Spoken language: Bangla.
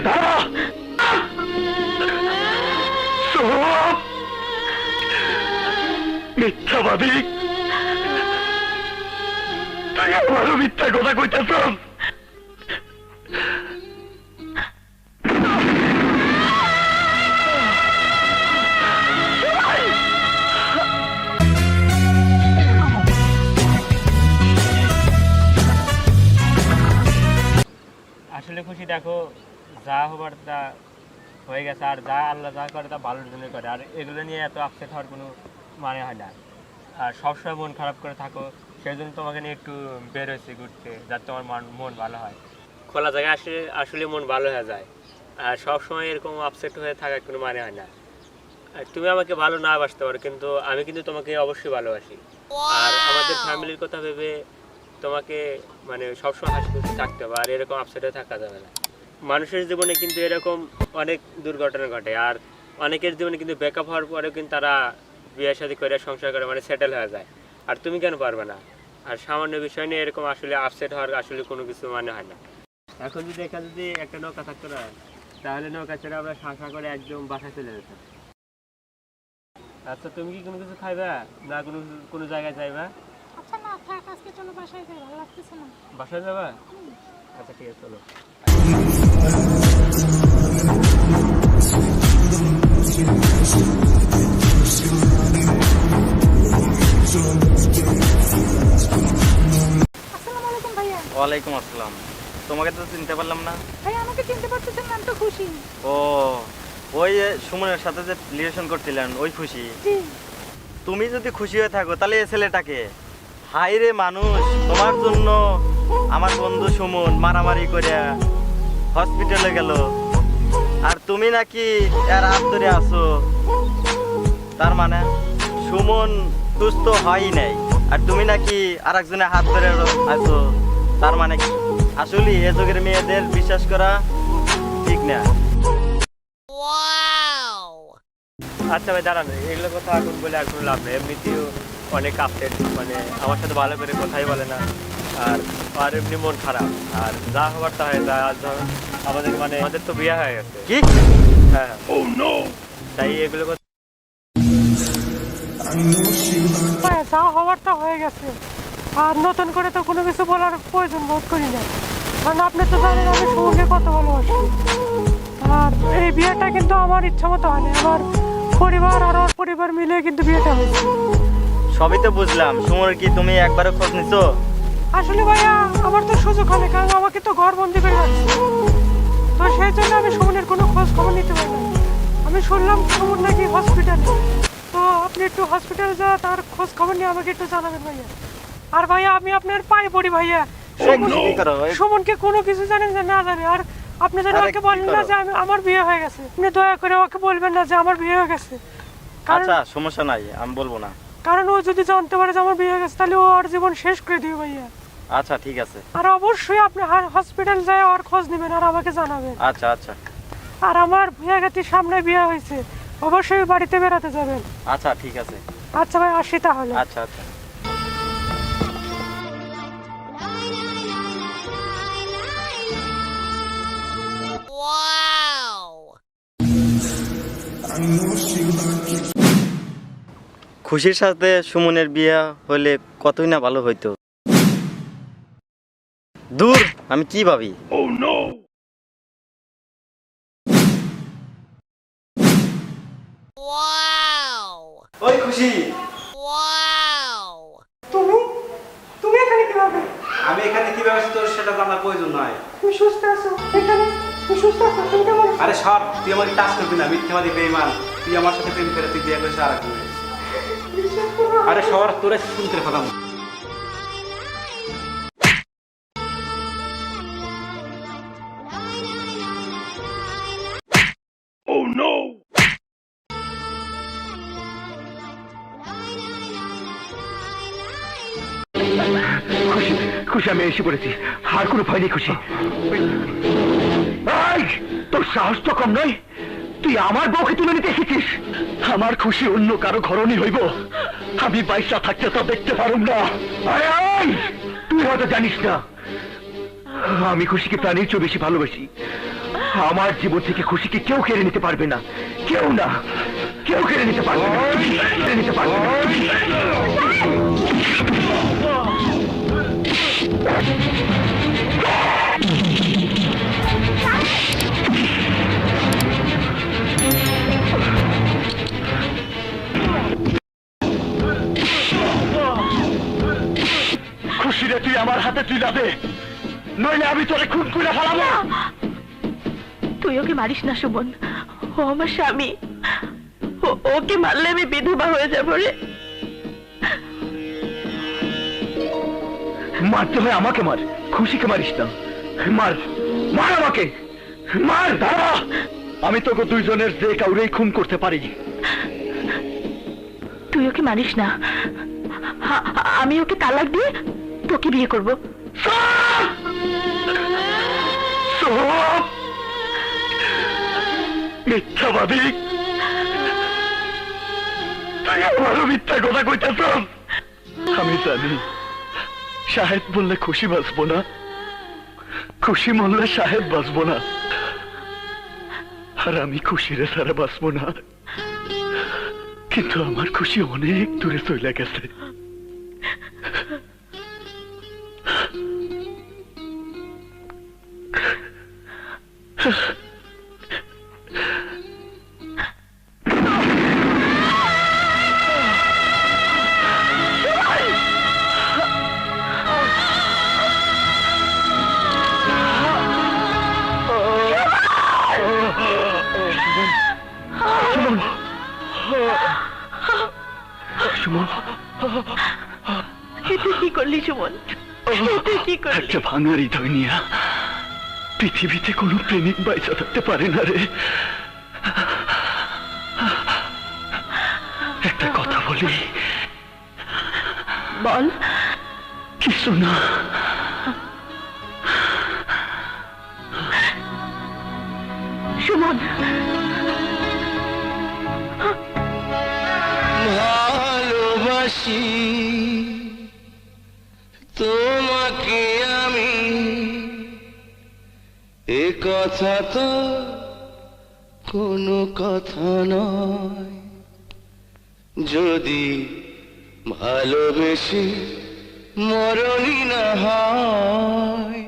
দাঁড়া, সব মিথ্যাবাদী। তুই আমারও মিথ্যা কথা কইতেছ। আসলে খুশি, দেখো যা হবার তা হয়ে গেছে, আর যা আল্লাহ যা করে তা ভালোর জন্য করে, আর এগুলো নিয়ে এত আপসেট হওয়ার কোনো মানে হয় না। আর সবসময় মন খারাপ করে থাকো, সেই জন্য তোমাকে নিয়ে একটু বের হয়েছি ঘুরতে, যাতে তোমার মন ভালো হয়। খোলা জায়গায় আসলে আসলে মন ভালো হয়ে যায়, আর সবসময় এরকম আপসেট হয়ে থাকার কোনো মানে হয় না। আর তুমি আমাকে ভালো না বাসতে পারো, কিন্তু আমি কিন্তু তোমাকে অবশ্যই ভালোবাসি। আর আমাদের ফ্যামিলির কথা ভেবে তোমাকে মানে সবসময় হাসি খুশি থাকতে হবে, আর এরকম আপসেটে থাকা যাবে না। মানুষের জীবনে কিন্তু এরকম অনেক দুর্ঘটনা ঘটে, আর অনেকের জীবনে কিন্তু ব্রেকআপ হওয়ার পরেও কিন্তু তারা বিয়ে শাদী করে সংসার করে মানে সেটেল হয়ে যায়, আর তুমি কেন পারবে না? আর সামান্য বিষয় নিয়ে এরকম আসলে আপসেট হওয়ার আসলে কোনো কিছু মানে হয় না। এখন যদি এখানে যদি একটা নৌকা থাকতো না, তাহলে নৌকা ছেড়ে আমরা শাঁখা করে একদম বাসায় চলে যেতাম। আচ্ছা, তুমি কি কোনো কিছু খাইবা না কোনো জায়গায় যাইবা? আচ্ছা না থাক, আজকে চলো বাসায় যাই, ভালো লাগতেছে না। বাসায় যাবা? আচ্ছা ঠিক আছে, চলো। আসসালামু আলাইকুম ভাইয়া। ওয়ালাইকুম আসসালাম। তোমাকে তো চিনতে পারলাম না। ভাইয়া আমাকে চিনতে পারতেছেন না? আমি তো খুশি। ও, ওই যে সুমনের সাথে যে রিলেশন করছিলেন ওই খুশি। জি। তুমি যদি খুশি হয়ে থাকো তাহলে এই ছেলেটাকে, হাই রে মানুষ, তোমার জন্য আমার বন্ধু সুমন মারামারি করে হসপিটালে গেল, আর তুমি নাকি এর হাত ধরে আছো। তার মানে সুমন সুস্থ হয়ই নাই, আর তুমি নাকি আর একজনের হাত ধরে আছো। তার মানে কি? আসলে এ যুগের মেয়েদের বিশ্বাস করা ঠিক না। আচ্ছা ভাই দাঁড়ান, এগুলো কথা এখন বলে আর কোনো লাভ নেই। এমনিতেও অনেক আপডেট, মানে আমার সাথে ভালো করে কথাই বলে না, আর এমনি মন খারাপ, আর যা হবার তা হয়। আমাদের তো বিয়ে হয়ে গেছে। কি? হ্যাঁ, তাই এগুলো কথা ভাইয়া যা হওয়ার তা হয়ে গেছে, আর নতুন করে তো কোনো কিছু বলার প্রয়োজন বোধ করি না, কারণ আপনি তো জানেন আমি সুমনকে কত ভালোবাসি। আর এই বিয়েটা কিন্তু আমার ইচ্ছা মতো হয়নি, আমার পরিবার আর ওর পরিবার মিলে কিন্তু বিয়েটা হয়েছে। সবই তো বুঝলাম, সুমনের কি তুমি একবারও খোঁজ নিছো? আসলে ভাইয়া আমার তো সুযোগ হয়নি, কারণ আমাকে তো ঘর বন্দি করে রাখছে, তো সেই জন্য আমি সুমনের কোনো খোঁজ খবর নিতে পারি না। আমি শুনলাম সুমন নাকি হসপিটালে, তো আপনি একটু হসপিটাল যা তার খোঁজ খবর নিয়ে আমাকে একটু জানাবেন ভাইয়া। আর ভাইয়া আমি আপনার পায়ে পড়ি ভাইয়া, সুমনকে কোনো কিছু জানেন যে না জানে, আর আপনি যেন ওকে বলবেন না যে আমার বিয়ে হয়ে গেছে। আপনি দয়া করে ওকে বলবেন না যে আমার বিয়ে হয়ে গেছে। আচ্ছা সমস্যা নাই, আমি বলবো না। কারণ ও যদি জানতে পারে যে আমার বিয়ে হয়ে গেছে, তাহলে ও ওর জীবন শেষ করে দিবে ভাইয়া। আচ্ছা ঠিক আছে। আর অবশ্যই আপনি হসপিটাল যায় ওর খোঁজ নেবেন আর আমাকে জানাবেন। আচ্ছা আচ্ছা। আর আমার ভূয়াগাতির সামনে বিয়ে হয়েছে, অবশ্যই বাড়িতে বেড়াতে যাবেন। আচ্ছা ঠিক আছে। আচ্ছা ভাই আসি তাহলে। আচ্ছা আচ্ছা। খুশির সাথে সুমনের বিয়ে হলে কতই না ভালো হইতো। দূর, আমি কি ভাবি। ওই খুশি, তুমি এখানে কিভাবে? আমি এখানে কিভাবে আছি তোর সেটা জানার প্রয়োজন নয়। তুমি সুস্থ আছো এখানে? তুমি সুস্থ আছো? তুমি কেমন? আরে সব, তুই আমাকে টাচ করবি না, মিথ্যাবাদী বেঈমান। তুই আমার সাথে প্রেম করে তুই বিয়ে করেছিস আর এক মেয়ে। আরে সবার তোরে শুনতে কথা। খুশি, খুশি আমি এসে পড়েছি, আর কোনো ভয় নেই খুশি। তোর সাহস তো কম নয়, তুই আমার বউকে তুলে নিতে এসেছিস। আমার খুশি অন্য কারো ঘরণী হইব, আমি বাইশা থাকতে তো দেখতে পারুম না। তুই হয়তো জানিস না, আমি খুশিকে প্রাণীর চেয়ে বেশি ভালোবাসি। আমার জীবন থেকে খুশিকে কেউ কেড়ে নিতে পারবে না, কেউ না, কেউ কেড়ে নিতে পারবে না, কেড়ে নিতে পারবে না। খুশিরে তুই আমার হাতে তুলে দে, নইলে আমি তোরে খুন করে ফেলাবো। তুই ওকে মারিস না সুমন, ও আমার স্বামী, ওকে মারলে আমি বিধবা হয়ে যাবো রে। মারতে হয় আমাকে মার, খুশিকে মারিস না। মার, মার আমাকে, মার। দাঁড়া, আমি তোকে দুইজনের যে কাউরেই খুন করতে পারি। তুই ওকে মারিস না, আমি ওকে তালাক দিয়ে তোকে বিয়ে করবো। মিথ্যাবাদী, তুই আমারও মিথ্যা কথা কইতেছ। আমি জানি সাহেব বললে খুশি বাঁচবো না, খুশি মরলে সাহেব বাঁচবো না, আর আমি খুশিরে ছাড়া বাঁচবো না। কিন্তু আমার খুশি অনেক দূরে চলে গেছে। সুমন, সুমন, তুই কি করলি সুমন, তুই কি করলি? একটা ভাঙা হৃদয় নিয়া পৃথিবীতে কোনো প্রেমিক বাইচা থাকতে পারে না রে। একটা কথা বলি? বল। কিছু না। সুমন, ভালোবাসি তোমাকে আমি, এ কথা তো কোনো কথা নয়। যদি ভালোবেসে মরণই না হয়,